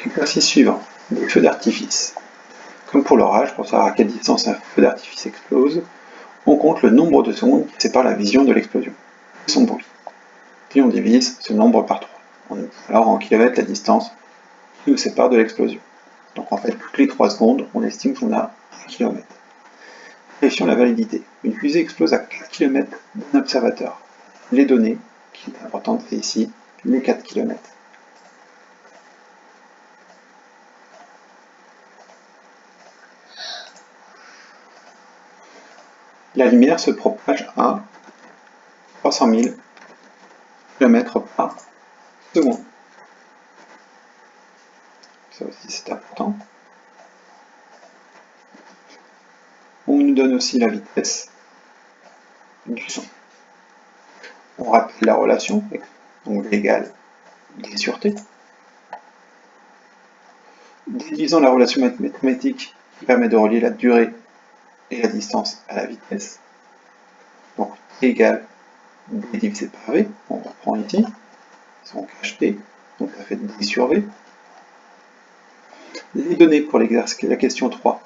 Exercice suivant, les feux d'artifice. Comme pour l'orage, pour savoir à quelle distance un feu d'artifice explose, on compte le nombre de secondes qui séparent la vision de l'explosion et son bruit. Puis on divise ce nombre par 3. Alors en kilomètres la distance qui nous sépare de l'explosion. Donc en fait, toutes les 3 secondes, on estime qu'on a 1 km. Vérifions la validité. Une fusée explose à 4 km d'un observateur. Les données, qui est importante, c'est ici, les 4 km. La lumière se propage à 300 000 km par seconde. Ça aussi c'est important. On nous donne aussi la vitesse du son. On rappelle la relation, donc V égale D sur T. Déduisant la relation mathématique qui permet de relier la durée et la distance à la vitesse. Donc T égale D divisé par V, on reprend ici, si on cache T, donc ça fait D sur V. Les données pour l'exercice, la question 3.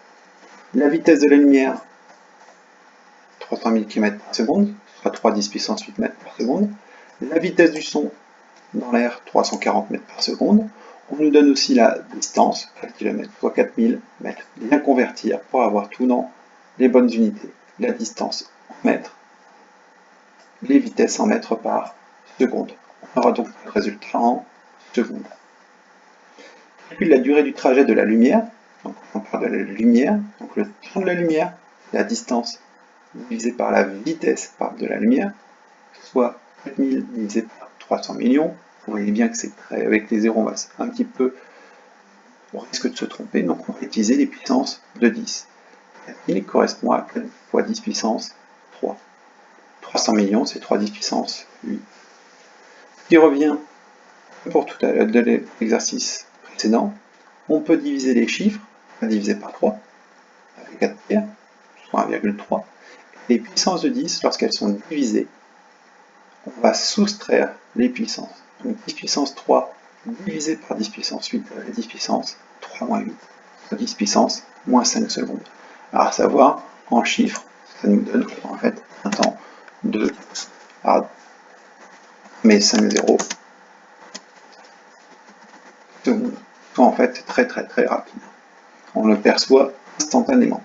La vitesse de la lumière, 300 000 km par seconde, soit 3 10 puissance 8 mètres par seconde. La vitesse du son dans l'air, 340 mètres par seconde. On nous donne aussi la distance, 4 km, soit 4000 mètres. Bien convertir pour avoir tout dans les bonnes unités. La distance en mètres, les vitesses en mètres par seconde. On aura donc le résultat en secondes. Calcule la durée du trajet de la lumière. Donc on parle de la lumière, donc le temps de la lumière, la distance divisé par la vitesse de la lumière, soit 4000 divisé par 300 millions. Vous voyez bien que c'est très, avec les zéros, un petit peu, on risque de se tromper, donc on va utiliser les puissances de 10. 4000 correspond à 4 fois 10 puissance 3. 300 millions, c'est 3 10 puissance 8. Ce qui revient pour tout à l'heure de l'exercice précédent, on peut diviser les chiffres, diviser par 3, avec 4 tiers, soit 1,3. Les puissances de 10, lorsqu'elles sont divisées, on va soustraire les puissances. Donc 10 puissance 3 divisé par 10 puissance 8, 10 puissance 3 moins 8, soit 10 puissance moins 5 secondes. Alors à savoir, en chiffres, ça nous donne en fait un temps de, mais 5 zéros secondes. Soit en fait très rapide. On le perçoit instantanément.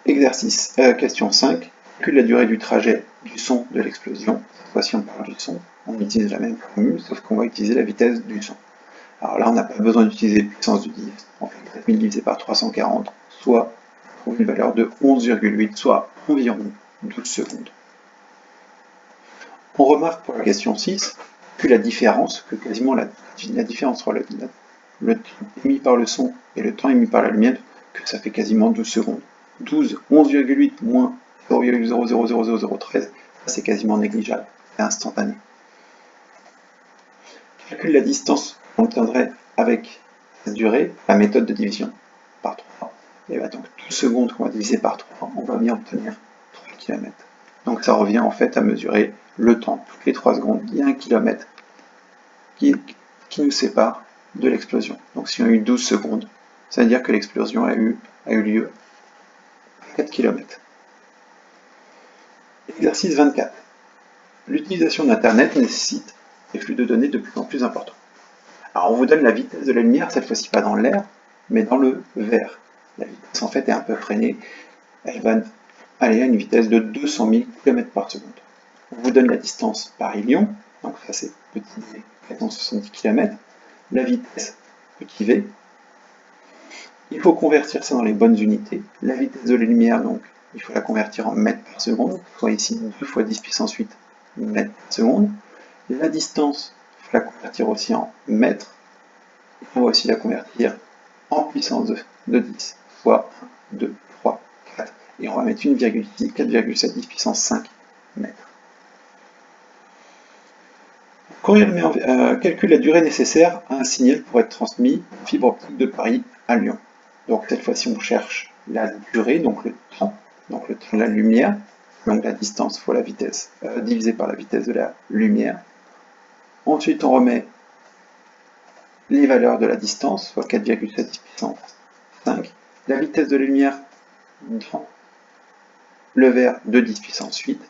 Exercice, question 5. Calcule la durée du trajet du son de l'explosion. Cette fois-ci, on parle du son. On utilise la même formule, sauf qu'on va utiliser la vitesse du son. Alors là, on n'a pas besoin d'utiliser puissance de 10. On fait 4000 divisé par 340, soit une valeur de 11,8, soit environ 12 secondes. On remarque pour la question 6 que la différence, que quasiment la différence entre le temps émis par le son et le temps émis par la lumière, que ça fait quasiment 12 secondes. 12, 11,8 moins 0,000013, c'est quasiment négligeable, c'est instantané. Calcule la distance qu'on obtiendrait avec cette durée, la méthode de division par 3. Et bien donc 12 secondes qu'on va diviser par 3, on va bien obtenir 3 km. Donc ça revient en fait à mesurer le temps. Toutes les 3 secondes, il y a 1 km qui nous sépare de l'explosion. Donc si on a eu 12 secondes, ça veut dire que l'explosion a eu lieu à 4 km. Exercice 24. L'utilisation d'Internet nécessite des flux de données de plus en plus importants. Alors on vous donne la vitesse de la lumière, cette fois-ci pas dans l'air, mais dans le verre. La vitesse en fait est un peu freinée, elle va aller à une vitesse de 200 000 km par seconde. On vous donne la distance Paris-Lyon, donc ça c'est petit v, 470 km, la vitesse petit v. Il faut convertir ça dans les bonnes unités. La vitesse de la lumière, donc, il faut la convertir en mètres par seconde, soit ici 2 fois 10 puissance 8 mètres par seconde. La distance, il faut la convertir aussi en mètres. On va aussi la convertir en puissance de 10, soit 1, 2, 3, 4. Et on va mettre 1,6, 4,7, 10 puissance 5 mètres. Calcule la durée nécessaire à un signal pour être transmis en fibre optique de Paris à Lyon. Donc cette fois-ci, on cherche la durée, donc le temps de la lumière, donc la distance fois la vitesse, divisé par la vitesse de la lumière. Ensuite, on remet les valeurs de la distance, soit 4,7 10 puissance 5, la vitesse de la lumière dans le verre de 10 puissance 8,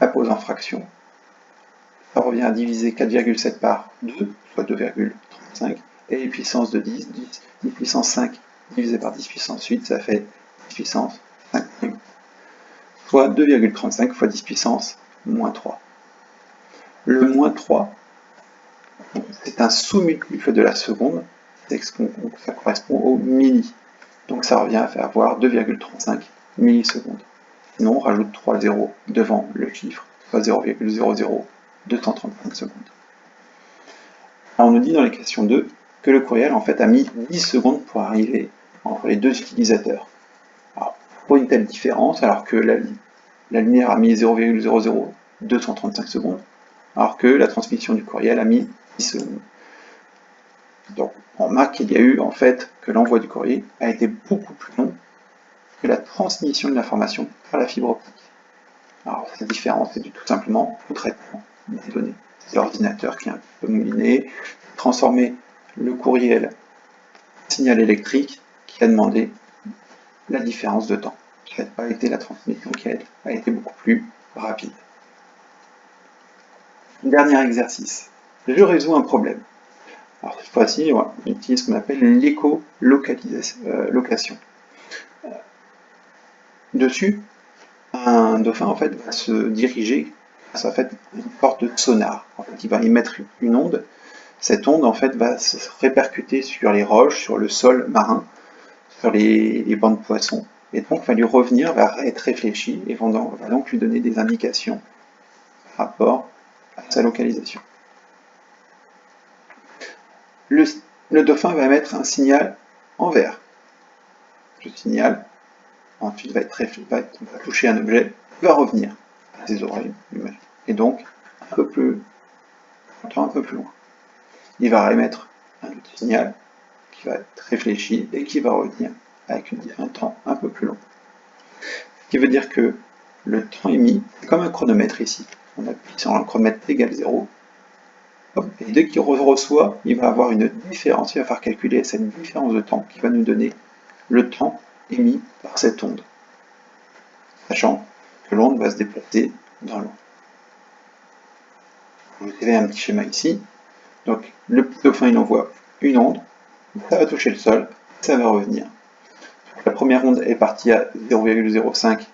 la pose en fraction, ça revient à diviser 4,7 par 2, soit 2,35, et les puissances de 10 puissance 5 divisé par 10 puissance 8, ça fait 10 puissance 5, soit 2,35 fois 10 puissance moins 3. Le moins 3, c'est un sous-multiple de la seconde, ça correspond au milli. Donc ça revient à faire avoir 2,35 millisecondes. Sinon, on rajoute 3 zéros devant le chiffre, soit 0,00235 secondes. Alors on nous dit dans les questions 2 que le courriel en fait a mis 10 secondes pour arriver entre les deux utilisateurs. Alors, pourquoi une telle différence alors que la lumière a mis 0,00235 secondes, alors que la transmission du courriel a mis 10 secondes. Donc on remarque qu'il y a eu en fait que l'envoi du courrier a été beaucoup plus long que la transmission de l'information par la fibre optique. Alors cette différence, c'est tout simplement le traitement des données. C'est l'ordinateur qui est un peu mouliné, transformer le courriel en signal électrique qui a demandé la différence de temps. Ça n'a pas été la transmission qui a été beaucoup plus rapide. Dernier exercice. Je résous un problème. Alors cette fois-ci, on utilise ce qu'on appelle l'éco-location. Dessus, un dauphin en fait va se diriger grâce à une porte de sonar. En fait, il va émettre une onde. Cette onde en fait va se répercuter sur les roches, sur le sol marin, sur les bancs de poissons, et donc va lui revenir, va être réfléchi et va donc lui donner des indications par rapport à sa localisation. Le dauphin va émettre un signal en vert. Ce signal ensuite va toucher un objet, va revenir à ses oreilles, et donc un peu plus loin. Il va émettre un autre signal qui va être réfléchi et qui va revenir avec un temps un peu plus long. Ce qui veut dire que le temps émis est comme un chronomètre ici. On appuie sur un chronomètre égal 0, et dès qu'il reçoit, il va avoir une différence, il va faire calculer cette différence de temps qui va nous donner le temps émis par cette onde, sachant que l'onde va se déplacer dans l'onde. Vous avez un petit schéma ici. Donc le petit dauphin il envoie une onde, ça va toucher le sol, ça va revenir. Donc, la première onde est partie à 0,05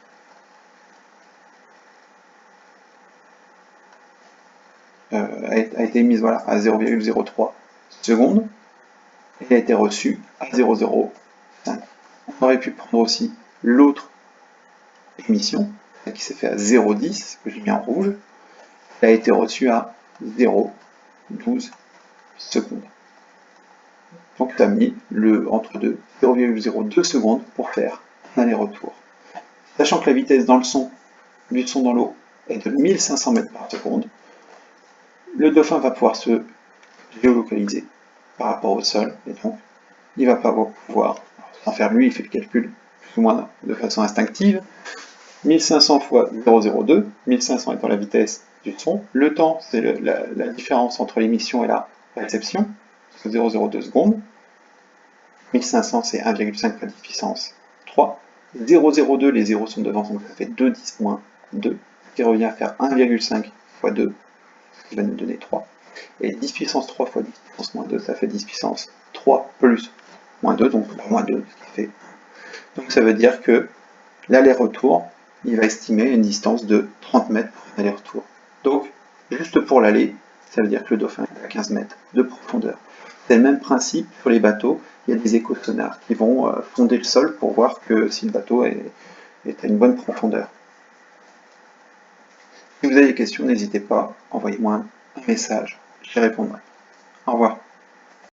a été émise à 0,03 secondes et a été reçue à 0,05. On aurait pu prendre aussi l'autre émission qui s'est fait à 0,10, que j'ai mis en rouge, elle a été reçue à 0,12 secondes. Donc tu as mis entre deux 0,02 secondes pour faire un aller-retour. Sachant que la vitesse du son dans l'eau est de 1500 mètres par seconde, le dauphin va pouvoir se géolocaliser par rapport au sol, et donc il va pas pouvoir, sans faire lui, il fait le calcul plus ou moins de façon instinctive, 1500 fois 0,02, 1500 étant la vitesse du son, le temps c'est la différence entre l'émission et la réception, 0,02 secondes, 1500 c'est 1,5 fois 10 puissance 3, 0,02 les zéros sont devant, donc ça fait 2 10 moins 2, qui revient à faire 1,5 fois 2, ce qui va nous donner 3, et 10 puissance 3 fois 10 puissance moins 2, ça fait 10 puissance 3 plus moins 2, donc moins 2, ce qui fait. Donc ça veut dire que l'aller-retour, il va estimer une distance de 30 mètres pour un aller-retour. Donc, juste pour l'aller, ça veut dire que le dauphin est à 15 mètres de profondeur. C'est le même principe sur les bateaux, il y a des échosonars qui vont sonder le sol pour voir que si le bateau est à une bonne profondeur. Si vous avez des questions, n'hésitez pas, envoyez-moi un message, j'y répondrai. Au revoir.